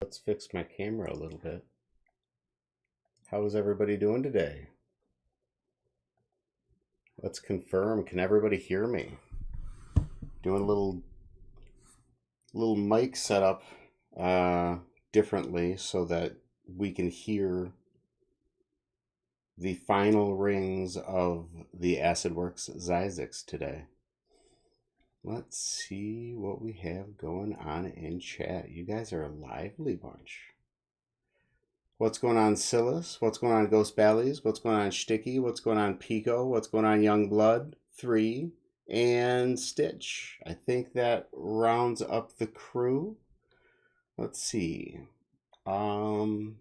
Let's fix my camera a little bit. How is everybody doing today? Let's confirm. Can everybody hear me? Doing a little mic setup differently so that we can hear the final rings of the ACIDWRX ZZYZX today. Let's see what we have going on in chat. You guys are a lively bunch. What's going on, Silas? What's going on, Ghost Bally's? What's going on, Sticky? What's going on, Pico? What's going on, Young Blood? 3 and Stitch. I think that rounds up the crew. Let's see. Do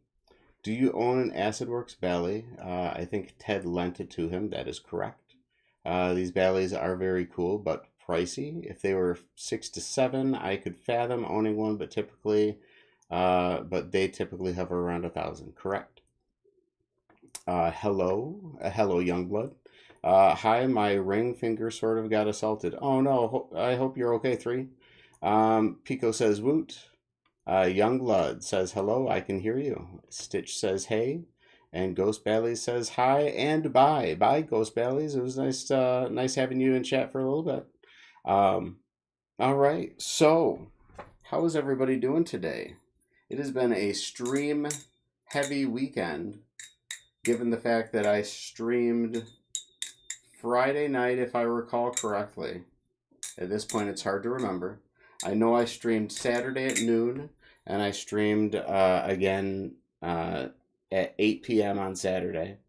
you own an ACIDWRX Bally? I think Ted lent it to him. That is correct. These Ballys are very cool, but pricey. If they were 6 to 7, I could fathom owning one, but they typically hover around 1,000. Correct. Hello, Youngblood. Hi, my ring finger sort of got assaulted. Oh no, I hope you're okay. 3. Pico says woot. Youngblood says hello, I can hear you. Stitch says hey, and Ghost Bally's says hi and bye. Bye, Ghost Bally's. It was nice having you in chat for a little bit. All right, so how is everybody doing today? It has been a stream heavy weekend, given the fact that I streamed Friday night, if I recall correctly. At this point, it's hard to remember. I know I streamed Saturday at noon, and I streamed again at 8 p.m. on Saturday.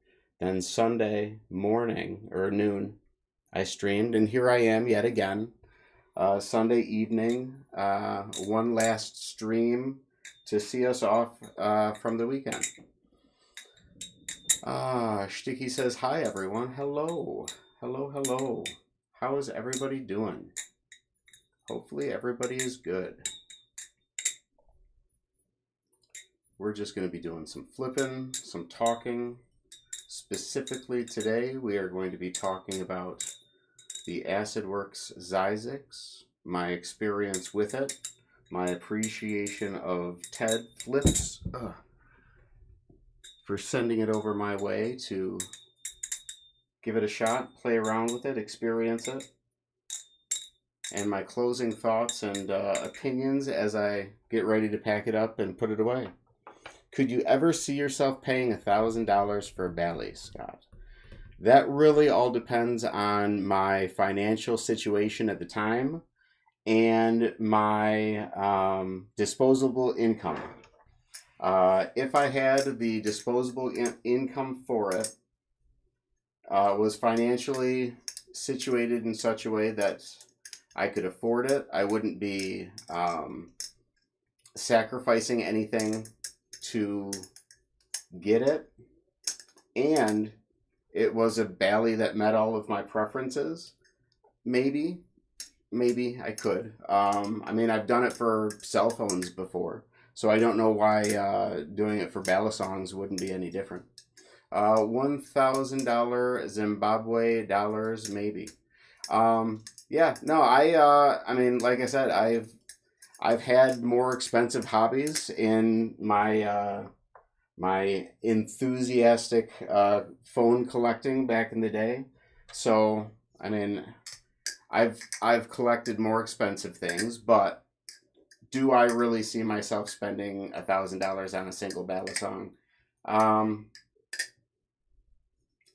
Then Sunday morning, or noon, I streamed, and here I am yet again. Sunday evening, one last stream to see us off from the weekend. Sticky says, hi everyone. Hello. Hello. How is everybody doing? Hopefully everybody is good. We're just going to be doing some flipping, some talking. Specifically today, we are going to be talking about the ACIDWRX ZZYZX, my experience with it, my appreciation of Ted Flips for sending it over my way to give it a shot, play around with it, experience it, and my closing thoughts and opinions as I get ready to pack it up and put it away. Could you ever see yourself paying $1,000 for a Bally, Scott? That really all depends on my financial situation at the time and my disposable income. If I had the disposable income for it, was financially situated in such a way that I could afford it, I wouldn't be sacrificing anything to get it, and it was a Bally that met all of my preferences, maybe I could. I mean, I've done it for cell phones before, so I don't know why doing it for balisongs wouldn't be any different. $1,000 Zimbabwe dollars, maybe. Yeah, no, I mean, like I said, I've had more expensive hobbies in my my enthusiastic phone collecting back in the day. So, I mean, I've collected more expensive things, but do I really see myself spending $1,000 on a single balisong?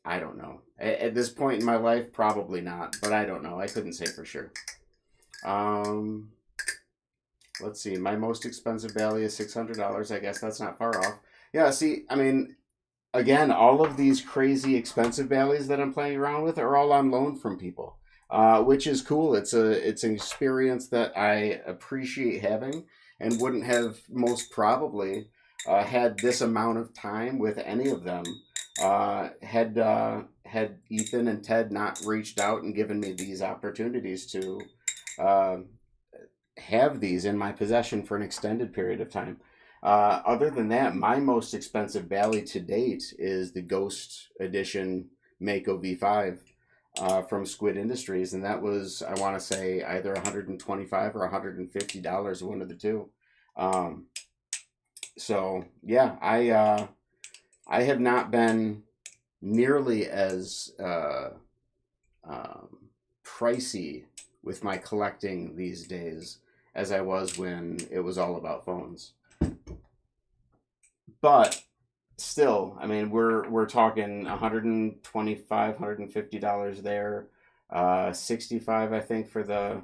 I don't know. At this point in my life, probably not, but I don't know. I couldn't say for sure. Let's see. My most expensive Bally is $600. I guess that's not far off. Yeah, see, I mean, again, all of these crazy expensive Ballys that I'm playing around with are all on loan from people, which is cool. It's an experience that I appreciate having and wouldn't have most probably had this amount of time with any of them had Ethan and Ted not reached out and given me these opportunities to have these in my possession for an extended period of time. Other than that, my most expensive Bally to date is the Ghost Edition Mako V5 from Squid Industries, and that was, I want to say, either $125 or $150, one of the two. So yeah, I have not been nearly as um, pricey with my collecting these days as I was when it was all about phones. But still, I mean, we're talking 125, $150 there, 65 I think for the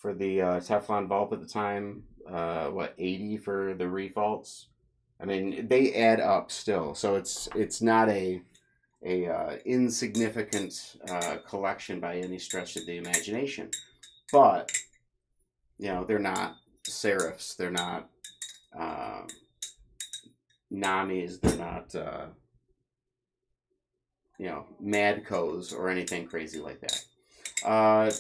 Teflon Vault at the time. What 80 for the refaults. I mean, they add up still, so it's not a insignificant collection by any stretch of the imagination. But you know, they're not serifs, they're not uh, Namis, they're not you know, Madcos or anything crazy like that.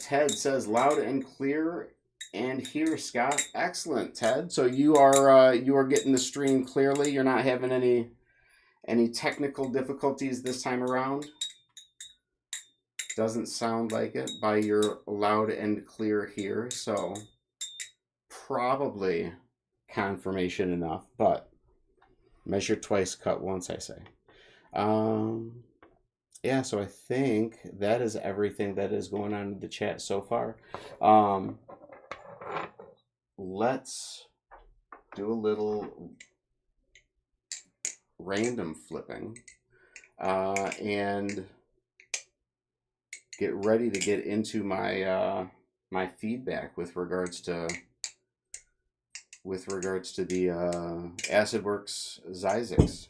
Ted says loud and clear and here, Scott. Excellent, Ted. So you are getting the stream clearly. You're not having any technical difficulties this time around. Doesn't sound like it by your loud and clear here. So probably confirmation enough, but measure twice, cut once, I say. Yeah, so I think that is everything that is going on in the chat so far. Let's do a little random flipping and get ready to get into my my feedback with regards to the ACIDWRX ZZYZX.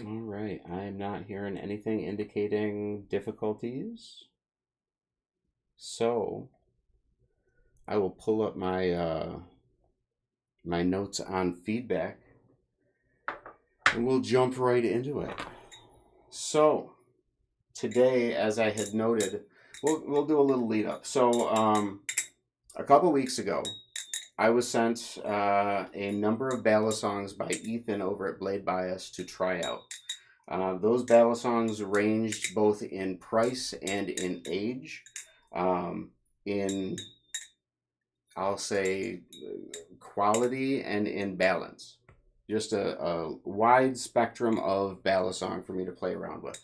All right, I'm not hearing anything indicating difficulties. So I will pull up my my notes on feedback and we'll jump right into it. So today, as I had noted, we'll do a little lead up. So a couple weeks ago, I was sent a number of balisongs by Ethan over at Blade Bias to try out. Those balisongs ranged both in price and in age. In, I'll say, quality and in balance. Just a wide spectrum of balisong for me to play around with.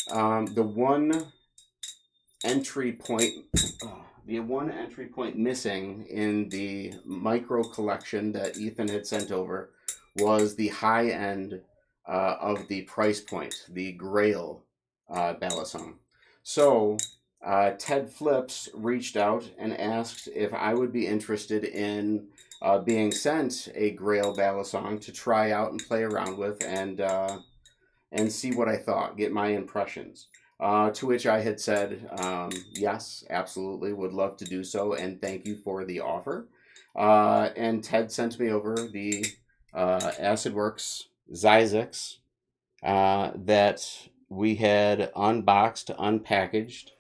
The one entry point missing in the micro collection that Ethan had sent over was the high end of the price point, the GRAIL balisong. So Ted Flips reached out and asked if I would be interested in being sent a GRAIL balisong to try out and play around with and see what I thought, get my impressions. To which I had said, yes, absolutely, would love to do so, and thank you for the offer. And Ted sent me over the ACIDWRX ZZYZX that we had unboxed, unpackaged,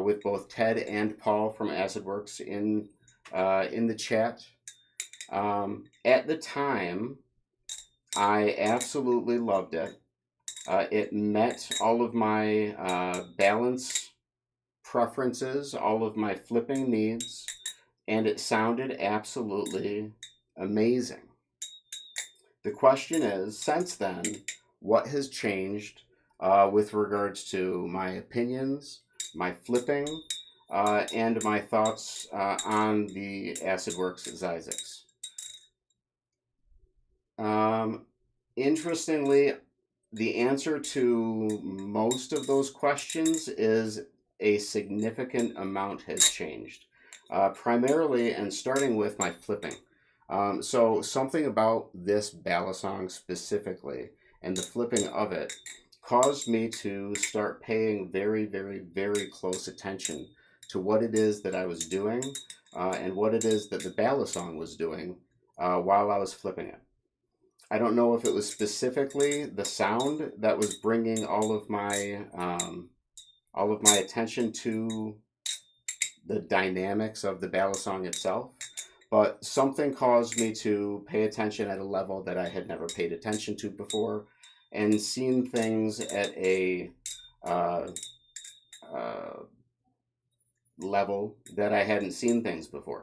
with both Ted and Paul from ACIDWRX in the chat. At the time, I absolutely loved it. It met all of my balance preferences, all of my flipping needs, and it sounded absolutely amazing. The question is, since then, what has changed with regards to my opinions, my flipping, and my thoughts on the ACIDWRX ZZYZX? Interestingly, the answer to most of those questions is a significant amount has changed. Primarily, and starting with my flipping. So something about this balisong specifically and the flipping of it caused me to start paying very, very, very close attention to what it is that I was doing and what it is that the balisong was doing while I was flipping it. I don't know if it was specifically the sound that was bringing all of my attention to the dynamics of the balisong itself, but something caused me to pay attention at a level that I had never paid attention to before, and seen things at a level that I hadn't seen things before.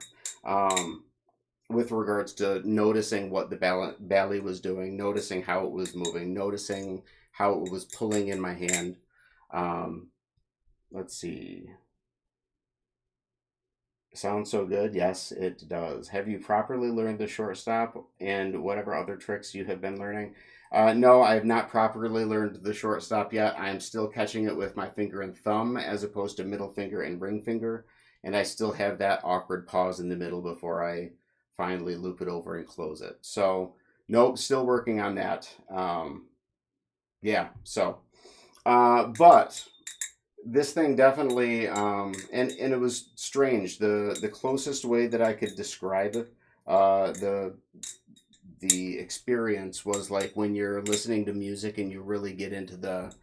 With regards to noticing what the Bali was doing, noticing how it was moving, noticing how it was pulling in my hand. Um, let's see. Sounds so good. Yes, it does. Have you properly learned the shortstop and whatever other tricks you have been learning? No, I have not properly learned the shortstop yet. I am still catching it with my finger and thumb as opposed to middle finger and ring finger. And I still have that awkward pause in the middle before I finally loop it over and close it. So, nope, still working on that. Yeah, so, but this thing definitely and it was strange. The closest way that I could describe the experience was like when you're listening to music and you really get into the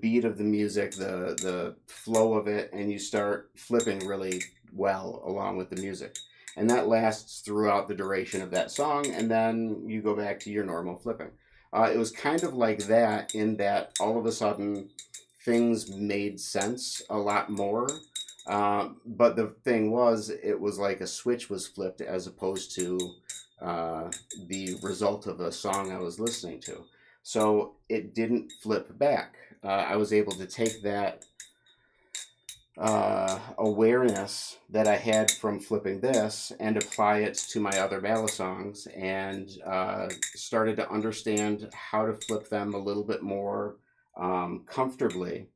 beat of the music, the flow of it, and you start flipping really well along with the music, and that lasts throughout the duration of that song, and then you go back to your normal flipping. It was kind of like that, in that all of a sudden things made sense a lot more. But the thing was, it was like a switch was flipped as opposed to uh, the result of a song I was listening to. So it didn't flip back. I was able to take that awareness that I had from flipping this and apply it to my other ballad songs, and started to understand how to flip them a little bit more comfortably,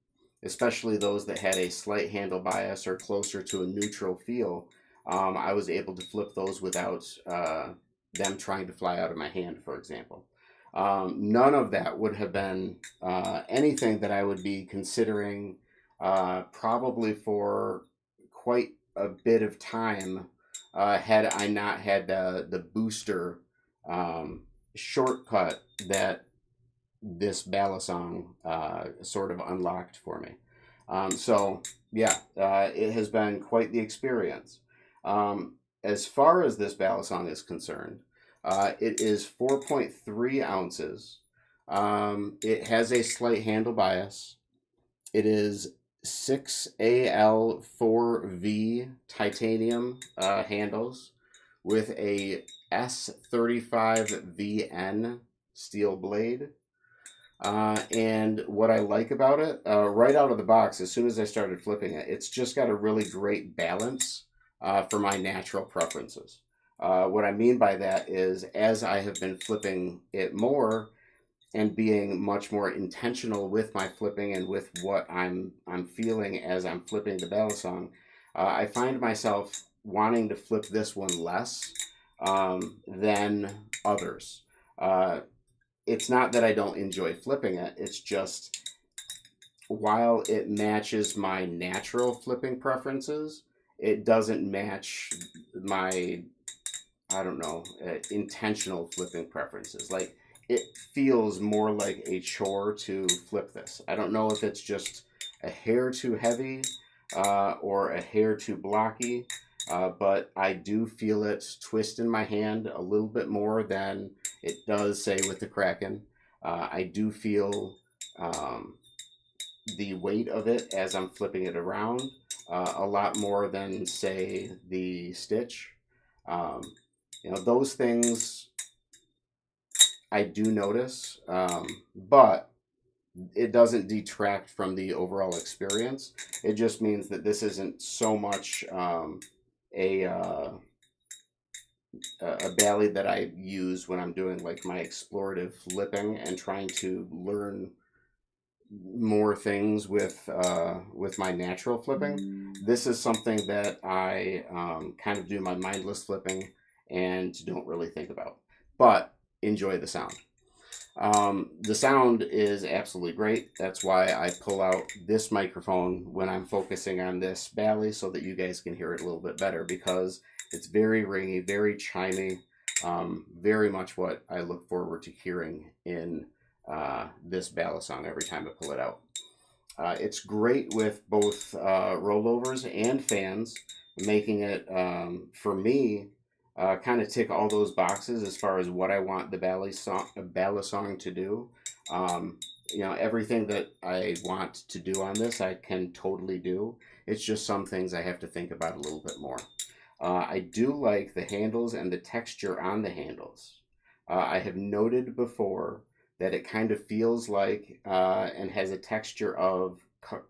especially those that had a slight handle bias or closer to a neutral feel. I was able to flip those without them trying to fly out of my hand, for example. None of that would have been anything that I would be considering probably for quite a bit of time, had I not had the booster shortcut that this balisong sort of unlocked for me. So yeah, it has been quite the experience. As far as this balisong is concerned, it is 4.3 ounces. It has a slight handle bias. It is 6AL4V titanium handles with a S35VN steel blade. And what I like about it, right out of the box, as soon as I started flipping it, it's just got a really great balance for my natural preferences. What I mean by that is, as I have been flipping it more and being much more intentional with my flipping and with what I'm feeling as I'm flipping the balisong, I find myself wanting to flip this one less than others. It's not that I don't enjoy flipping it. It's just, while it matches my natural flipping preferences, it doesn't match my, I don't know, intentional flipping preferences. Like, it feels more like a chore to flip this. I don't know if it's just a hair too heavy or a hair too blocky, but I do feel it twist in my hand a little bit more than it does, say, with the Kraken. I do feel the weight of it as I'm flipping it around a lot more than, say, the Stitch. Um, those things I do notice, but it doesn't detract from the overall experience. It just means that this isn't so much a a ballad that I use when I'm doing like my explorative flipping and trying to learn more things with my natural flipping. This is something that I kind of do my mindless flipping and don't really think about, but enjoy the sound. The sound is absolutely great. That's why I pull out this microphone when I'm focusing on this Bali, so that you guys can hear it a little bit better, because it's very ringy, very chimey, very much what I look forward to hearing in this balisong every time I pull it out. It's great with both rollovers and fans, making it, for me, kind of tick all those boxes as far as what I want the balisong to do. Everything that I want to do on this, I can totally do. It's just some things I have to think about a little bit more. I do like the handles and the texture on the handles. I have noted before that it kind of feels like and has a texture of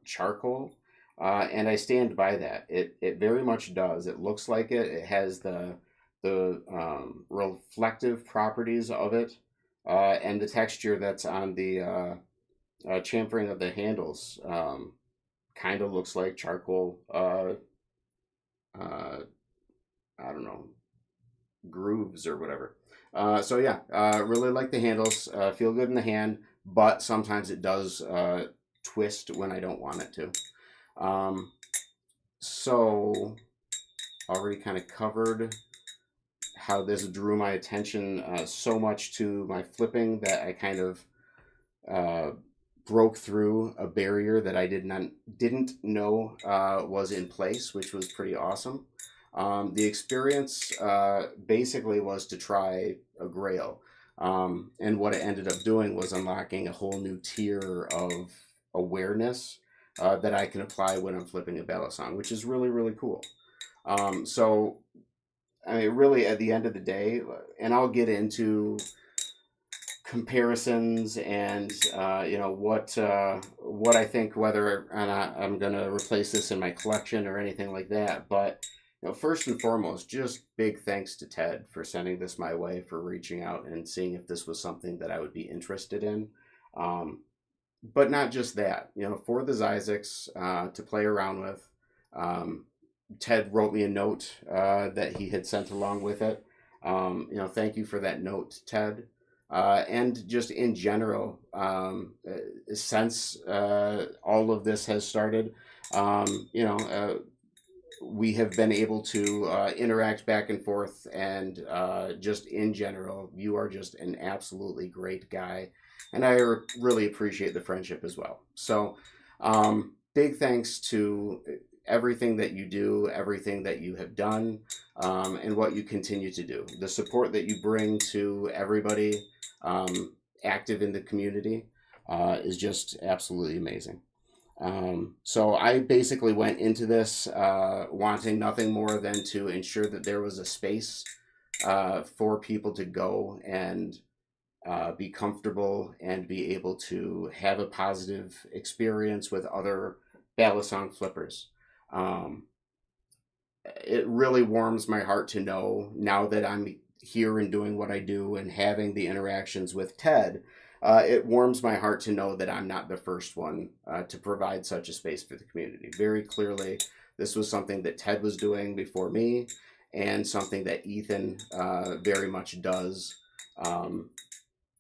charcoal, and I stand by that. It very much does. It looks like it. It has the reflective properties of it, and the texture that's on the chamfering of the handles kind of looks like charcoal. Uh, I don't know, grooves or whatever. So yeah, really like the handles. Feel good in the hand, but sometimes it does twist when I don't want it to. So already kind of covered how this drew my attention so much to my flipping that I kind of uh, broke through a barrier that I didn't know was in place, which was pretty awesome. The experience basically was to try a GRAIL. And what it ended up doing was unlocking a whole new tier of awareness that I can apply when I'm flipping a balisong, which is really, really cool. So, I mean, really, at the end of the day, and I'll get into comparisons and what I think whether or not I'm gonna replace this in my collection or anything like that. But first and foremost, just big thanks to Ted for sending this my way, for reaching out and seeing if this was something that I would be interested in. Um, but not just that, for the ZZYZX to play around with. Ted wrote me a note that he had sent along with it. Thank you for that note, Ted. And just in general, since all of this has started, we have been able to interact back and forth, and just in general, you are just an absolutely great guy, and I really appreciate the friendship as well. So, big thanks to everything that you do, everything that you have done, and what you continue to do. The support that you bring to everybody active in the community is just absolutely amazing. So I basically went into this wanting nothing more than to ensure that there was a space for people to go and be comfortable and be able to have a positive experience with other balisong flippers. Um, it really warms my heart to know, now that I'm here and doing what I do and having the interactions with Ted, it warms my heart to know that I'm not the first one to provide such a space for the community. Very clearly, this was something that Ted was doing before me, and something that Ethan very much does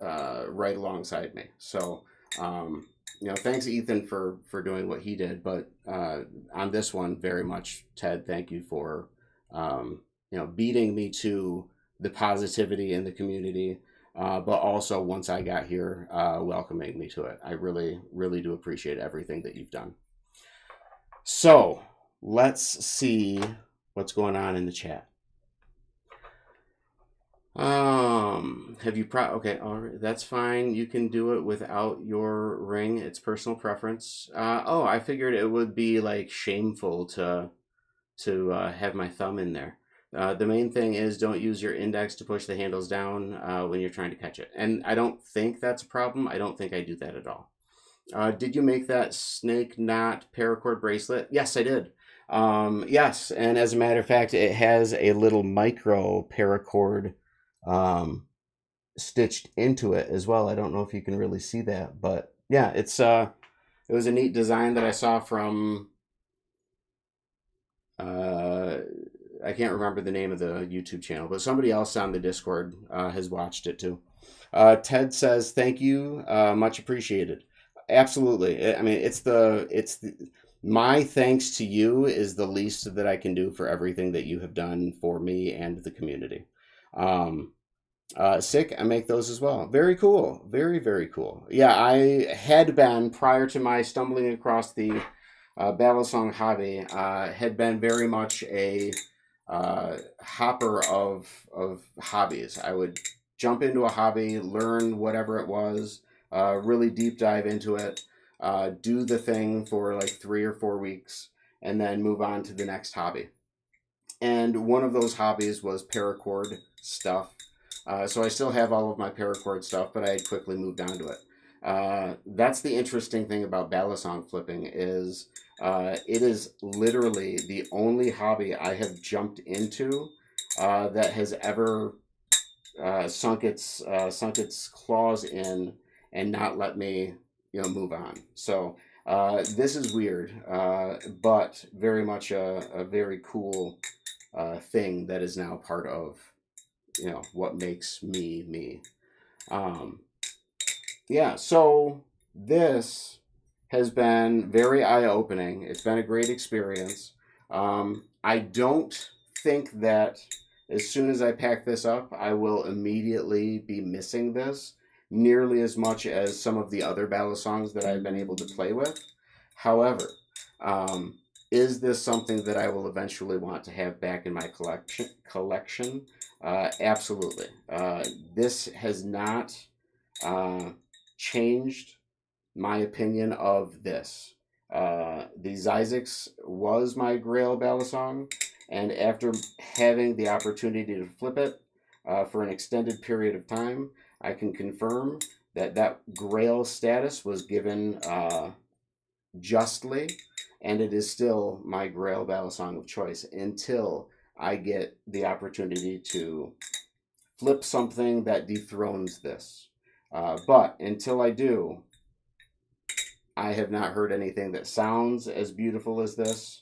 right alongside me. So, thanks Ethan for doing what he did, but on this one, very much, Ted, thank you for beating me to the positivity in the community, but also once I got here, welcoming me to it. I really, really do appreciate everything that you've done. So let's see what's going on in the chat. Have you okay, all right, that's fine. You can do it without your ring. It's personal preference. Oh, I figured it would be like shameful to have my thumb in there. The main thing is, don't use your index to push the handles down when you're trying to catch it. And I don't think that's a problem. I don't think I do that at all. Did you make that snake knot paracord bracelet? Yes, I did. Yes, and as a matter of fact, it has a little micro paracord stitched into it as well. I don't know if you can really see that, but yeah, it was a neat design that I saw from I can't remember the name of the YouTube channel, but somebody else on the Discord has watched it too. Ted says, thank you, much appreciated. Absolutely. I mean, my thanks to you is the least that I can do for everything that you have done for me and the community. Sick, I make those as well. Very cool. Very, very cool. Yeah, I had been, prior to my stumbling across the balisong hobby, had been very much a hopper of hobbies. I would jump into a hobby, learn whatever it was, really deep dive into it, do the thing for like 3 or 4 weeks, and then move on to the next hobby. And one of those hobbies was paracord stuff. So I still have all of my paracord stuff, but I had quickly moved on to it. That's the interesting thing about balisong flipping is it is literally the only hobby I have jumped into that has ever sunk its claws in and not let me move on. So this is weird, but very much a very cool thing that is now part of what makes me me. Yeah, so this has been very eye-opening. It's been a great experience. I don't think that as soon as I pack this up, I will immediately be missing this nearly as much as some of the other balisongs that I've been able to play with. However, um, is this something that I will eventually want to have back in my collection? Absolutely. This has not changed my opinion of this. The ZZYZX was my GRAIL balisong, and after having the opportunity to flip it for an extended period of time, I can confirm that that GRAIL status was given justly, and it is still my GRAIL balisong of choice until I get the opportunity to flip something that dethrones this. But until I do, I have not heard anything that sounds as beautiful as this.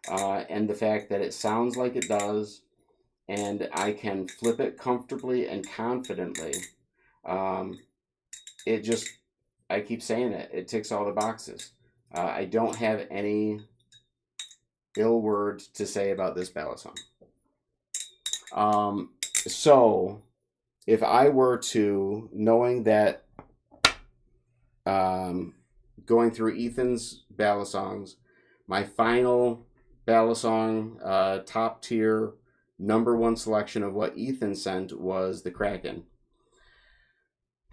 And the fact that it sounds like it does, and I can flip it comfortably and confidently, it just, I keep saying it, it ticks all the boxes. I don't have any ill word to say about this balisong. So, if I were to, knowing that going through Ethan's balisongs, my final balisong, top tier, #1 selection of what Ethan sent was the Kraken.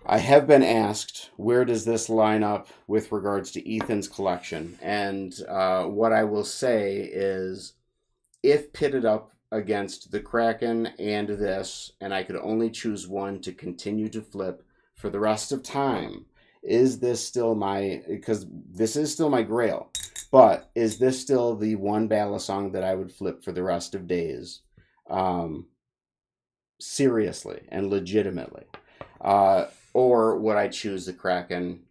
I have been asked, where does this line up with regards to Ethan's collection? And what I will say is, if pitted up against the Kraken and this, and I could only choose one to continue to flip for the rest of time, is this still my, because this is still my GRAIL, but is this still the one balisong that I would flip for the rest of days? Seriously and legitimately. Or would I choose the Kraken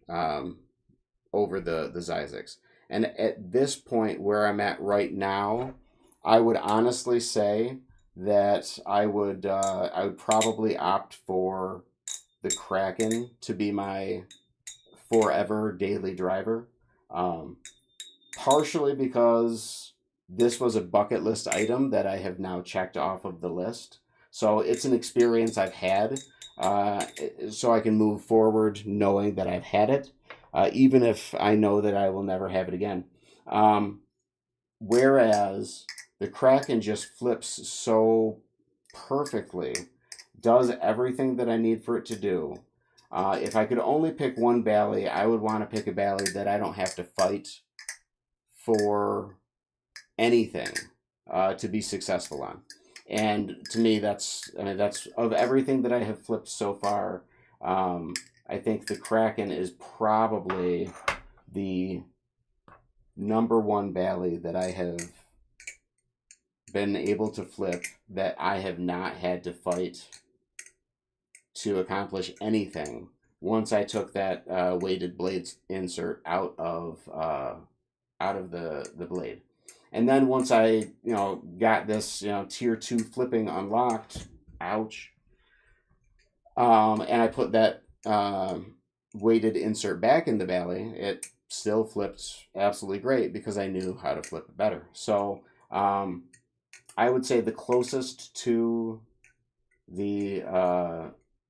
over the ZZYZX? And at this point where I'm at right now, I would honestly say that I would probably opt for the Kraken to be my forever daily driver. Partially because this was a bucket list item that I have now checked off of the list. So it's an experience I've had. So I can move forward knowing that I've had it, even if I know that I will never have it again. Whereas the Kraken just flips so perfectly, does everything that I need for it to do. If I could only pick one bally, I would want to pick a bally that I don't have to fight for anything to be successful on. And to me, that's of everything that I have flipped so far, I think the Kraken is probably the #1 bally that I have been able to flip that I have not had to fight to accomplish anything once I took that weighted blade insert out of the blade. And then once I, got this, tier 2 flipping unlocked, ouch, and I put that weighted insert back in the bally, it still flipped absolutely great because I knew how to flip it better. So I would say the closest to the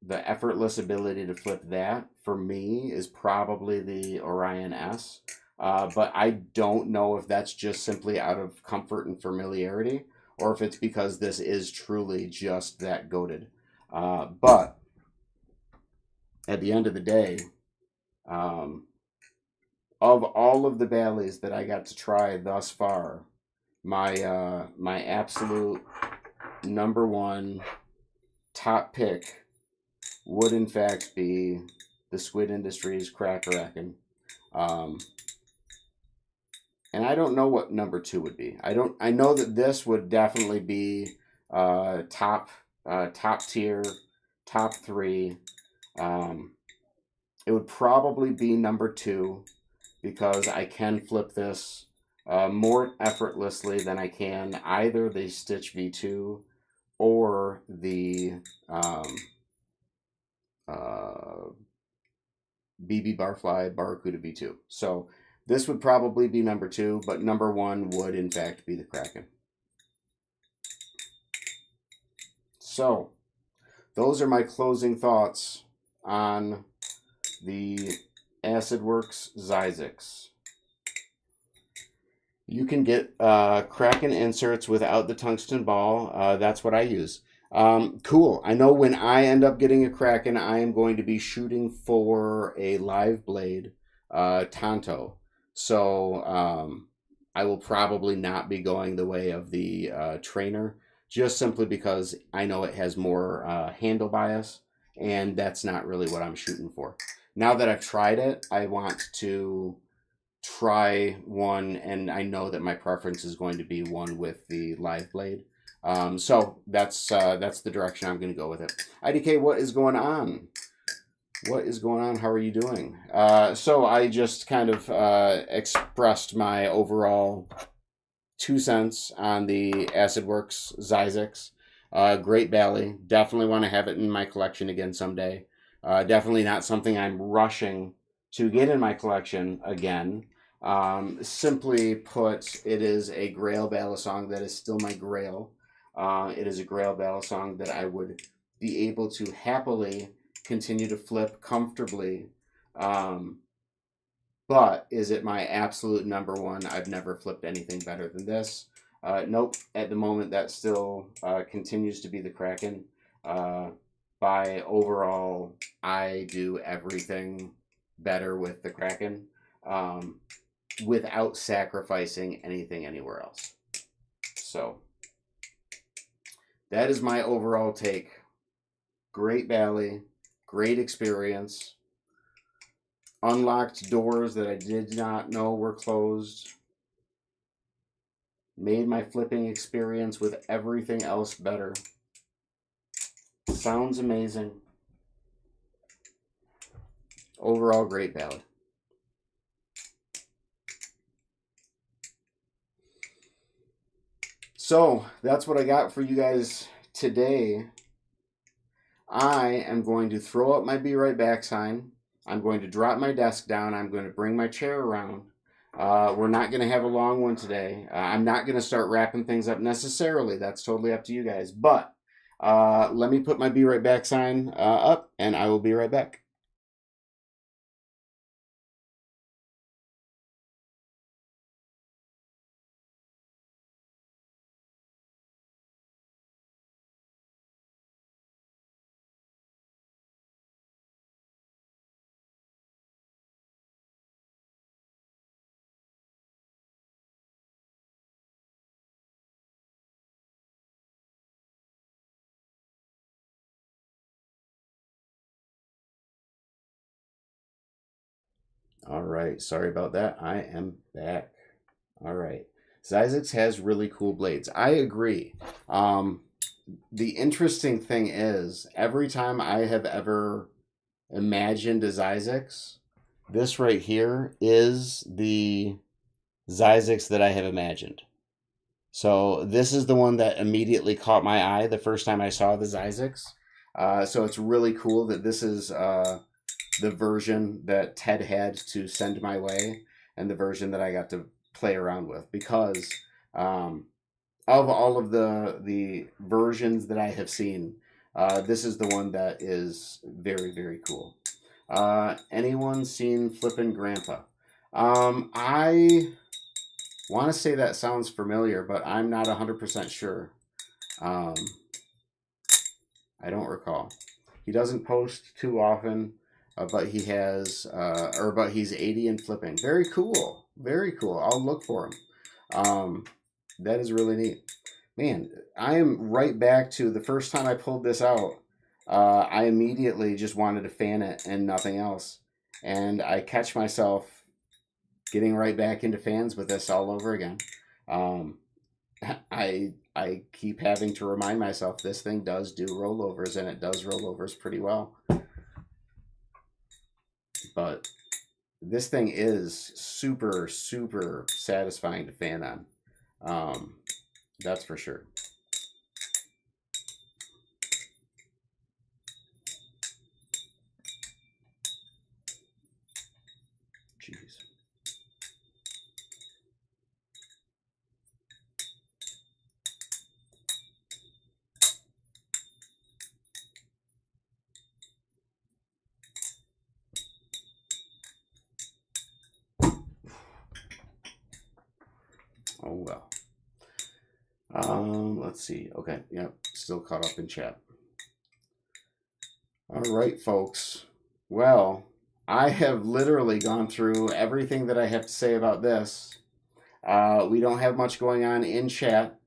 effortless ability to flip that for me is probably the Orion S. But I don't know if that's just simply out of comfort and familiarity, or if it's because this is truly just that goated. But at the end of the day, of all of the Balis that I got to try thus far, my absolute number one top pick would in fact be the Squid Industries Cracker-Akin. And I don't know what number two would be. I know that this would definitely be top tier, top three. It would probably be number two because I can flip this more effortlessly than I can either the Stitch V2 or the BB Barfly Barracuda V2. So this would probably be number two, but number one would in fact be the Kraken. So those are my closing thoughts on the ACIDWRX ZZYZX. You can get Kraken inserts without the tungsten ball. That's what I use. Cool. I know when I end up getting a Kraken, I am going to be shooting for a live blade Tonto. So I will probably not be going the way of the trainer, just simply because I know it has more handle bias, and that's not really what I'm shooting for. Now that I've tried it, I want to try one, and I know that my preference is going to be one with the live blade. So that's the direction I'm going to go with it. IDK, what is going on? What is going on? How are you doing? So I just kind of expressed my overall 2 cents on the ACIDWRX ZZYZX. Great Bali. Definitely want to have it in my collection again someday. Definitely not something I'm rushing to get in my collection again. Simply put, it is a GRAIL balisong that is still my GRAIL. It is a GRAIL balisong that I would be able to happily continue to flip comfortably. But is it my absolute number one? I've never flipped anything better than this. Nope. At the moment, that still continues to be the Kraken. By overall, I do everything better with the Kraken without sacrificing anything anywhere else. So that is my overall take. Great Bali, great experience. Unlocked doors that I did not know were closed. Made my flipping experience with everything else better. Sounds amazing. Overall, great Bali. So that's what I got for you guys today. I am going to throw up my be right back sign. I'm going to drop my desk down. I'm going to bring my chair around. We're not going to have a long one today. I'm not going to start wrapping things up necessarily. That's totally up to you guys. But let me put my be right back sign up, and I will be right back. All right, sorry about that. I am back. All right. ZZYZX has really cool blades. I agree. The interesting thing is, every time I have ever imagined a ZZYZX, this right here is the ZZYZX that I have imagined. So this is the one that immediately caught my eye the first time I saw the ZZYZX. So it's really cool that this is the version that Ted had to send my way and the version that I got to play around with, because of all of the versions that I have seen, this is the one that is very, very cool. Anyone seen Flippin' Grandpa? I want to say that sounds familiar, but I'm not 100% sure. I don't recall. He doesn't post too often. but he has, but he's 80 and flipping. Very cool. Very cool. I'll look for him. That is really neat. Man, I am right back to the first time I pulled this out. I immediately just wanted to fan it and nothing else. And I catch myself getting right back into fans with this all over again. Um, I keep having to remind myself this thing does do rollovers, and it does rollovers pretty well. But this thing is super, super satisfying to fan on. That's for sure. Jeez. Oh well. Let's see. Okay, yep, still caught up in chat. All right, folks. Well, I have literally gone through everything that I have to say about this. We don't have much going on in chat.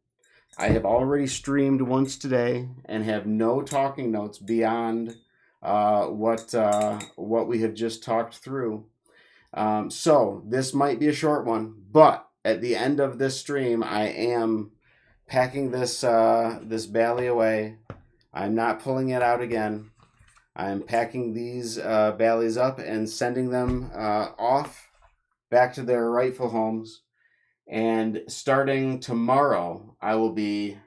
I have already streamed once today and have no talking notes beyond what we have just talked through. So this might be a short one, but at the end of this stream, I am packing this this Bali away. I'm not pulling it out again. I'm packing these Balis up and sending them off back to their rightful homes. And starting tomorrow, I will be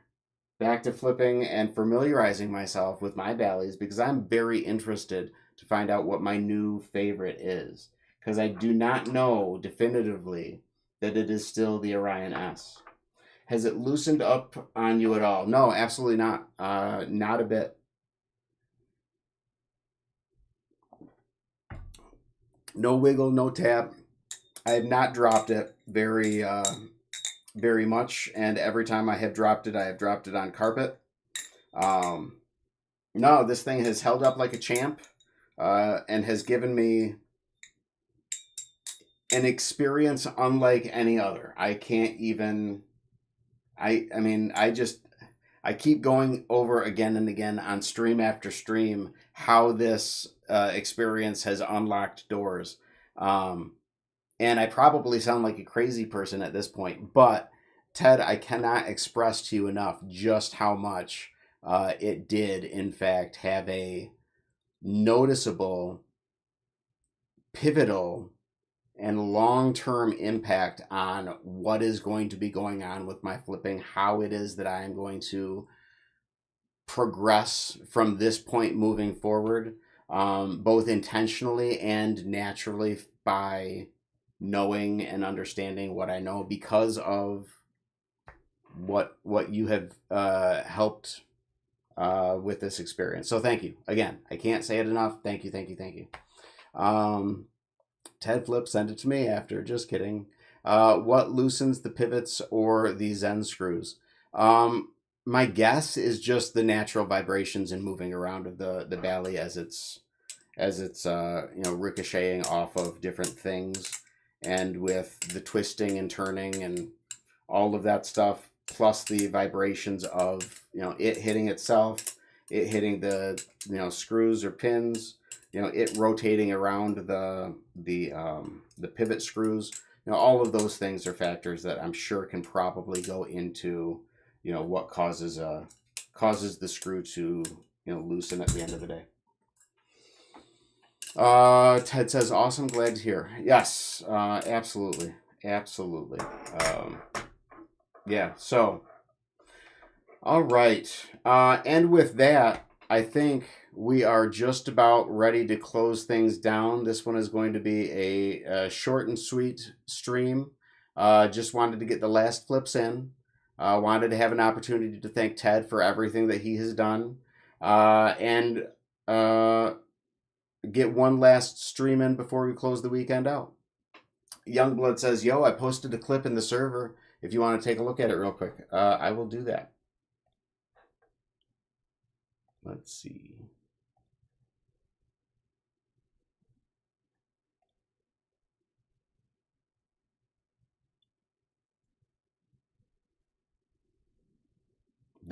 back to flipping and familiarizing myself with my Balis because I'm very interested to find out what my new favorite is. Because I do not know definitively that it is still the Orion S. Has it loosened up on you at all? No, absolutely not. Not a bit. No wiggle, no tap. I have not dropped it very much, and every time I have dropped it, I have dropped it on carpet. No, this thing has held up like a champ, and has given me an experience unlike any other. I can't even. I mean, I keep going over again and again on stream after stream how this experience has unlocked doors. And I probably sound like a crazy person at this point, but Ted, I cannot express to you enough just how much it did, in fact, have a noticeable, pivotal, and long-term impact on what is going to be going on with my flipping, how it is that I am going to progress from this point moving forward, both intentionally and naturally by knowing and understanding what I know because of what you have helped with this experience. So thank you again. I can't say it enough. Thank you, thank you, thank you. Ted Flip sent it to me after. Just kidding. What loosens the pivots or the Zen screws? My guess is just the natural vibrations and moving around of the Bali as it's ricocheting off of different things, and with the twisting and turning and all of that stuff, plus the vibrations of it hitting itself, it hitting the screws or pins, it rotating around the pivot screws. All of those things are factors that I'm sure can probably go into what causes the screw to loosen at the end of the day. Ted says, awesome, glad to hear. Yes, absolutely. Absolutely. Yeah, so, all right. And with that, I think we are just about ready to close things down. This one is going to be a short and sweet stream. Just wanted to get the last flips in. Wanted to have an opportunity to thank Ted for everything that he has done. And get one last stream in before we close the weekend out. Youngblood says, yo, I posted a clip in the server. If you want to take a look at it real quick, I will do that. Let's see.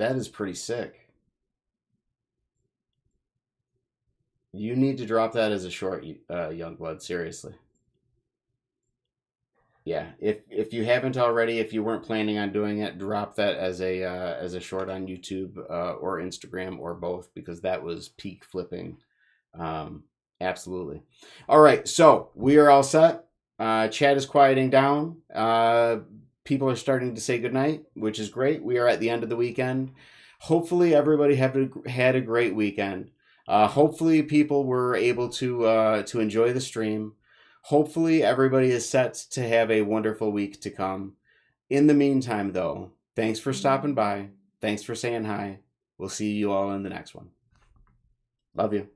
That is pretty sick. You need to drop that as a short, Youngblood. Seriously. Yeah. If you haven't already, if you weren't planning on doing it, drop that as a short on YouTube or Instagram or both, because that was peak flipping. Um, Absolutely. All right. So we are all set. Chat is quieting down. People are starting to say goodnight, which is great. We are at the end of the weekend. Hopefully, everybody had a great weekend. Hopefully, people were able to enjoy the stream. Hopefully, everybody is set to have a wonderful week to come. In the meantime, though, thanks for stopping by. Thanks for saying hi. We'll see you all in the next one. Love you.